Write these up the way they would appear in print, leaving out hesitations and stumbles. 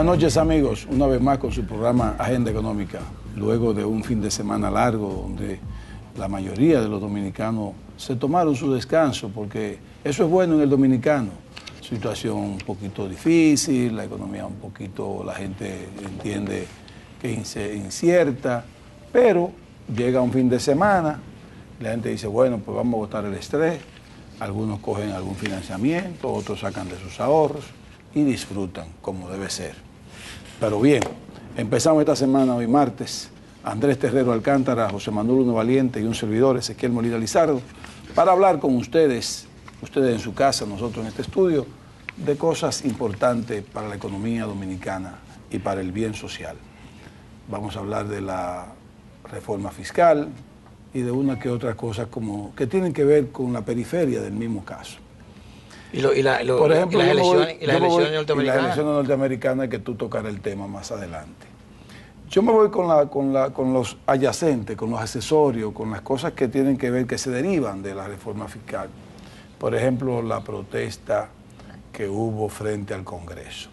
Buenas noches, amigos, una vez más con su programa Agenda Económica, luego de un fin de semana largo donde la mayoría de los dominicanos se tomaron su descanso, porque eso es bueno en el dominicano. Situación un poquito difícil, la economía un poquito, la gente entiende que es incierta, pero llega un fin de semana, la gente dice, bueno, pues vamos a botar el estrés, algunos cogen algún financiamiento, otros sacan de sus ahorros y disfrutan como debe ser. Pero bien, empezamos esta semana, hoy martes, Andrés Terrero Alcántara, José Manuel Uno Valiente y un servidor, Ezequiel Molina Lizardo, para hablar con ustedes en su casa, nosotros en este estudio, de cosas importantes para la economía dominicana y para el bien social. Vamos a hablar de la reforma fiscal y de una que otra cosa como que tienen que ver con la periferia del mismo caso. Por ejemplo, las elecciones norteamericanas, que tú tocarás el tema más adelante. Yo me voy con los adyacentes, con los accesorios, con las cosas que tienen que ver, que se derivan de la reforma fiscal. Por ejemplo, la protesta que hubo frente al Congreso.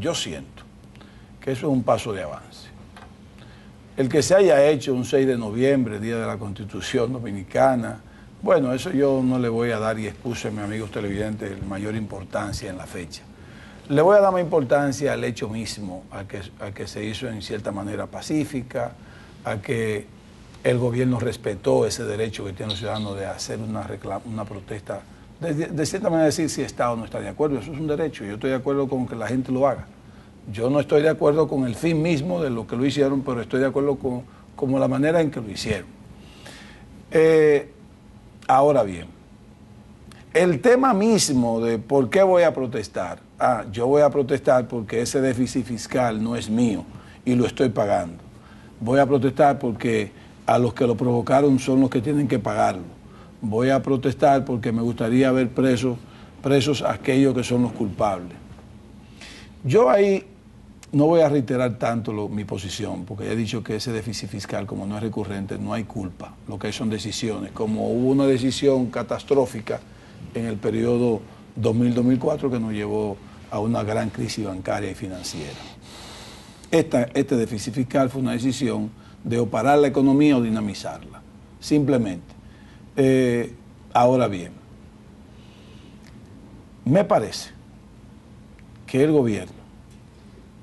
Yo siento que eso es un paso de avance. El que se haya hecho un 6 de noviembre, Día de la Constitución Dominicana, bueno, eso yo no le voy a dar, y expuse a mis amigos televidentes, mayor importancia en la fecha. Le voy a dar más importancia al hecho mismo, a que se hizo en cierta manera pacífica, a que el gobierno respetó ese derecho que tienen los ciudadanos de hacer una protesta, de cierta manera decir si está o no está de acuerdo. Eso es un derecho, yo estoy de acuerdo con que la gente lo haga. Yo no estoy de acuerdo con el fin mismo de lo que lo hicieron, pero estoy de acuerdo con la manera en que lo hicieron. Ahora bien, el tema mismo de por qué voy a protestar. Yo voy a protestar porque ese déficit fiscal no es mío y lo estoy pagando. Voy a protestar porque a los que lo provocaron son los que tienen que pagarlo. Voy a protestar porque me gustaría ver presos aquellos que son los culpables. Yo ahí no voy a reiterar tanto mi posición, porque ya he dicho que ese déficit fiscal, como no es recurrente, no hay culpa. Lo que hay son decisiones. Como hubo una decisión catastrófica en el periodo 2000-2004 que nos llevó a una gran crisis bancaria y financiera. Este déficit fiscal fue una decisión de o parar la economía o dinamizarla, simplemente. Ahora bien, me parece que el gobierno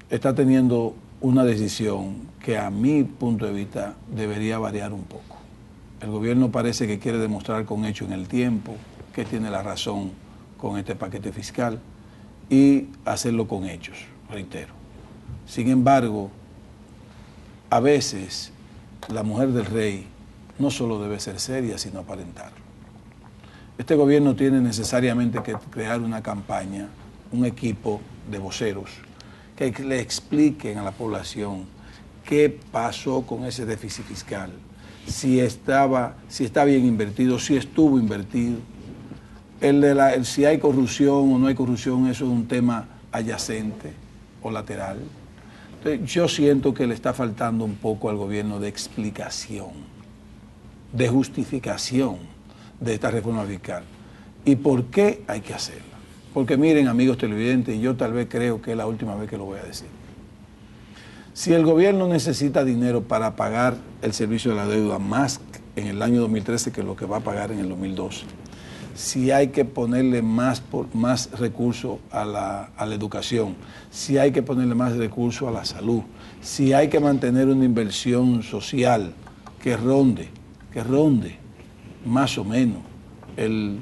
está teniendo una decisión que a mi punto de vista debería variar un poco. El gobierno parece que quiere demostrar con hechos en el tiempo que tiene la razón con este paquete fiscal y hacerlo con hechos, reitero. Sin embargo, a veces la mujer del rey no solo debe ser seria, sino aparentarlo. Este gobierno tiene necesariamente que crear una campaña, un equipo de voceros que le expliquen a la población qué pasó con ese déficit fiscal, si está bien invertido, si estuvo invertido. Si hay corrupción o no hay corrupción, eso es un tema adyacente o lateral. Entonces, yo siento que le está faltando un poco al gobierno de explicación, de justificación de esta reforma fiscal. ¿Y por qué hay que hacerla? Porque miren, amigos televidentes, yo tal vez creo que es la última vez que lo voy a decir. Si el gobierno necesita dinero para pagar el servicio de la deuda más en el año 2013 que lo que va a pagar en el 2012, si hay que ponerle más recursos a la educación, si hay que ponerle más recursos a la salud, si hay que mantener una inversión social que ronde más o menos el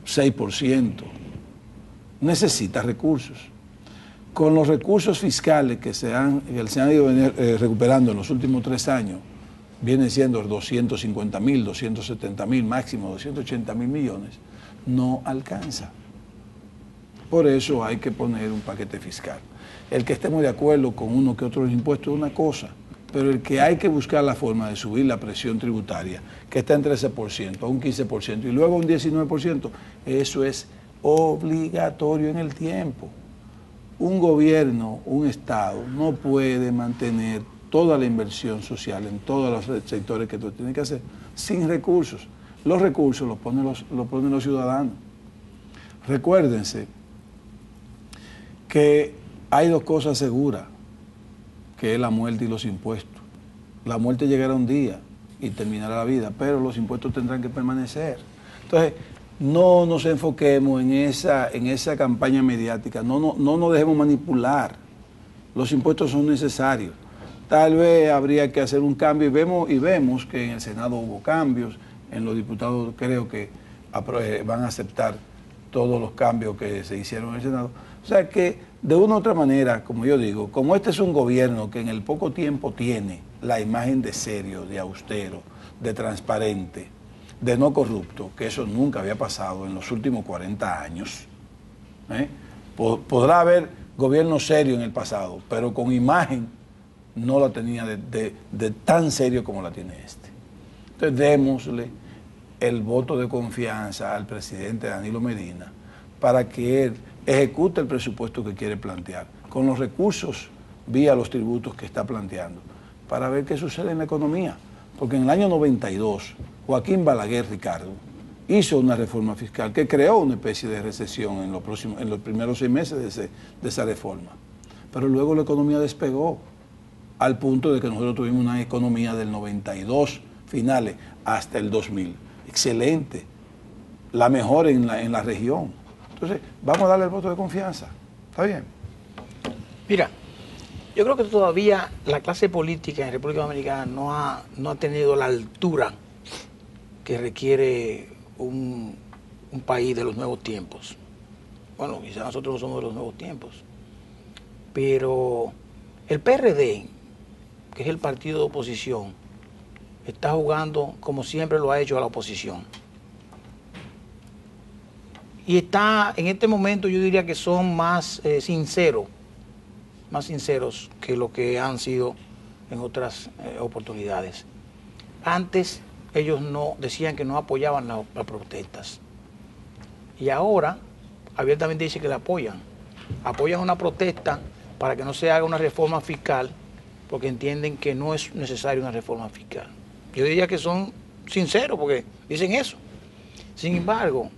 6%, necesita recursos. Con los recursos fiscales que se han ido recuperando en los últimos 3 años, vienen siendo 250.000, 270.000, máximo 280.000 millones, no alcanza. Por eso hay que poner un paquete fiscal. El que estemos de acuerdo con uno que otros impuestos es una cosa, pero el que hay que buscar la forma de subir la presión tributaria, que está en 13%, a un 15% y luego un 19%, eso es obligatorio en el tiempo. Un gobierno, un Estado, no puede mantener toda la inversión social en todos los sectores que tiene que hacer sin recursos. Los recursos los ponen los ciudadanos. Recuérdense que Hay dos cosas seguras, que es la muerte y los impuestos. La muerte llegará un día y terminará la vida, pero los impuestos tendrán que permanecer. Entonces, no nos enfoquemos en esa campaña mediática, no nos dejemos manipular. Los impuestos son necesarios. Tal vez habría que hacer un cambio y vemos que en el Senado hubo cambios, en los diputados creo que van a aceptar todos los cambios que se hicieron en el Senado. O sea que de una u otra manera, como yo digo, como este es un gobierno que en el poco tiempo tiene la imagen de serio, de austero, de transparente, de no corrupto, que eso nunca había pasado en los últimos 40 años. Podrá haber gobierno serio en el pasado, pero con imagen no la tenía de tan serio como la tiene este. Entonces démosle el voto de confianza al presidente Danilo Medina para que él ejecute el presupuesto que quiere plantear, con los recursos vía los tributos que está planteando, para ver qué sucede en la economía. Porque en el año 92, Joaquín Balaguer, Ricardo, hizo una reforma fiscal que creó una especie de recesión en los primeros 6 meses de esa reforma. Pero luego la economía despegó, al punto de que nosotros tuvimos una economía del 92 finales hasta el 2000. Excelente, la mejor en la región. Entonces, vamos a darle el voto de confianza. ¿Está bien? Mira, yo creo que todavía la clase política en República Dominicana no ha tenido la altura que requiere un país de los nuevos tiempos. Bueno, quizás nosotros no somos de los nuevos tiempos. Pero el PRD, que es el partido de oposición, está jugando como siempre lo ha hecho a la oposición. Y está, en este momento yo diría que son más sinceros que lo que han sido en otras oportunidades. Antes ellos decían que no apoyaban las protestas. Y ahora abiertamente dicen que la apoyan. Apoyan una protesta para que no se haga una reforma fiscal, porque entienden que no es necesaria una reforma fiscal. Yo diría que son sinceros porque dicen eso. Sin embargo,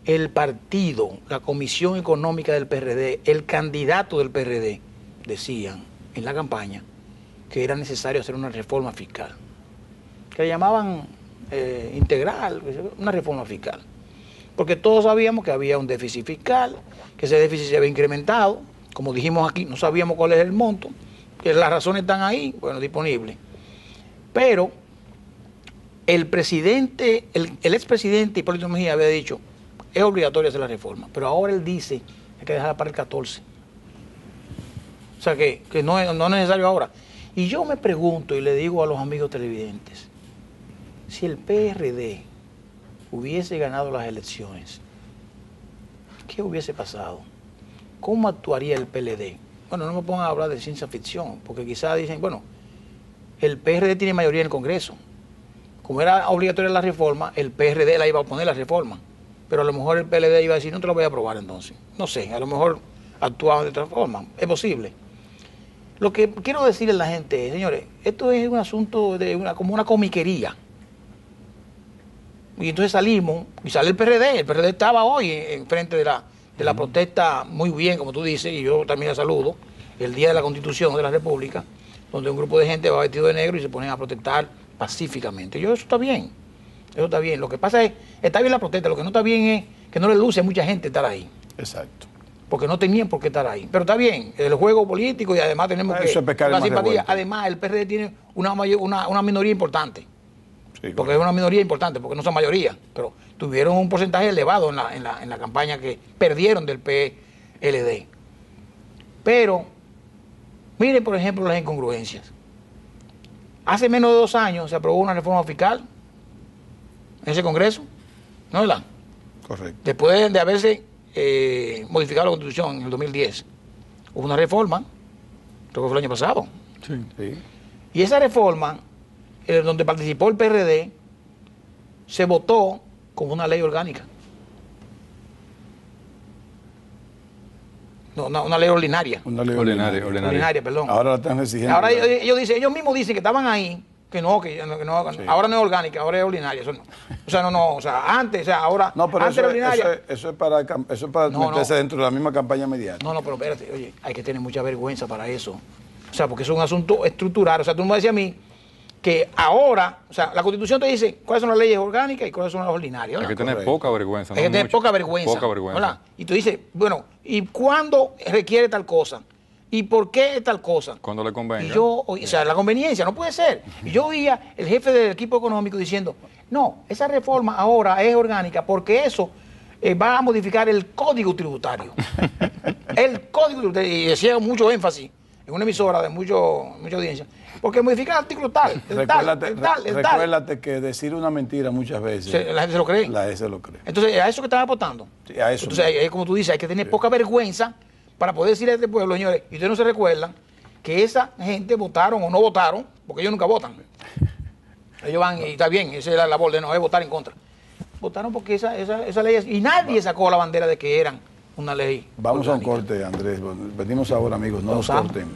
el partido, la Comisión Económica del PRD, el candidato del PRD, decían en la campaña que era necesario hacer una reforma fiscal, que le llamaban integral, una reforma fiscal. Porque todos sabíamos que había un déficit fiscal, que ese déficit se había incrementado, como dijimos aquí, no sabíamos cuál es el monto, que las razones están ahí, bueno, disponibles. Pero el presidente, el expresidente Hipólito Mejía había dicho, es obligatorio hacer la reforma, pero ahora él dice que hay que dejarla para el 14. O sea que no es necesario ahora. Y yo me pregunto y le digo a los amigos televidentes, si el PRD hubiese ganado las elecciones, ¿qué hubiese pasado? ¿Cómo actuaría el PLD? Bueno, no me pongan a hablar de ciencia ficción, porque quizás dicen, bueno, el PRD tiene mayoría en el Congreso. Como era obligatoria la reforma, el PRD la iba a oponer la reforma. Pero a lo mejor el PLD iba a decir, no te lo voy a aprobar entonces. No sé, a lo mejor actuaban de otra forma. Es posible. Lo que quiero decirle a la gente es, señores, esto es un asunto como una comiquería. Y entonces salimos, y sale el PRD. El PRD estaba hoy en frente de la protesta, muy bien, como tú dices, y yo también la saludo, el Día de la Constitución de la República, donde un grupo de gente va vestido de negro y se ponen a protestar pacíficamente. Eso está bien. Eso está bien. Lo que pasa es, está bien la protesta, lo que no está bien es que no le luce a mucha gente estar ahí. Exacto. Porque no tenían por qué estar ahí. Pero está bien, el juego político y además tenemos eso que... Es la simpatía. Además, el PRD tiene una minoría importante. Sí, porque es una minoría importante, porque no son mayoría. Pero tuvieron un porcentaje elevado en la campaña que perdieron del PLD. Pero, miren, por ejemplo, las incongruencias. Hace menos de 2 años se aprobó una reforma fiscal en ese Congreso, ¿no es verdad? Correcto. Después de haberse modificado la Constitución en el 2010, hubo una reforma, creo que fue el año pasado. Sí. Sí. Y esa reforma, donde participó el PRD, se votó como una ley orgánica. No, una ley ordinaria. Una ley Ordinaria. Ordinaria, perdón. Ahora la están exigiendo. Ahora ellos mismos dicen que estaban ahí, Sí. Ahora no es orgánica, ahora es ordinaria, eso no. O sea, o sea, antes, o sea, ahora, No, pero antes era ordinaria. eso es para No, meterse no. dentro de la misma campaña mediática. No, pero espérate, oye, hay que tener mucha vergüenza para eso. O sea, porque es un asunto estructural. O sea, tú me decías a mí que ahora, o sea, la Constitución te dice cuáles son las leyes orgánicas y cuáles son las ordinarias. Hay ¿verdad? que tener Correcto. poca vergüenza. Hay que tener poca vergüenza. Poca vergüenza. ¿verdad? Y tú dices, bueno, ¿y cuándo requiere tal cosa? ¿Y por qué tal cosa? Cuando le convenga. Y yo, o sea, la conveniencia, no puede ser. Y yo oía el jefe del equipo económico diciendo, no, esa reforma ahora es orgánica porque eso va a modificar el código tributario. El código tributario. Y decía mucho énfasis en una emisora de mucha audiencia. Porque modifica el artículo tal, el tal. Recuérdate que decir una mentira muchas veces, La gente se lo cree. la gente se lo cree. Entonces, a eso que están apostando. Sí, a eso Entonces, mismo. como tú dices, hay que tener poca vergüenza para poder decirle a este pueblo, señores, y ustedes no se recuerdan que esa gente votaron o no votaron, porque ellos nunca votan. Ellos van, y está bien, esa es la labor de no es votar en contra. Votaron porque esa ley, y nadie sacó la bandera de que eran una ley. Vamos orgánica. a un corte, Andrés. Venimos ahora, amigos, no nos Pausamos. corten.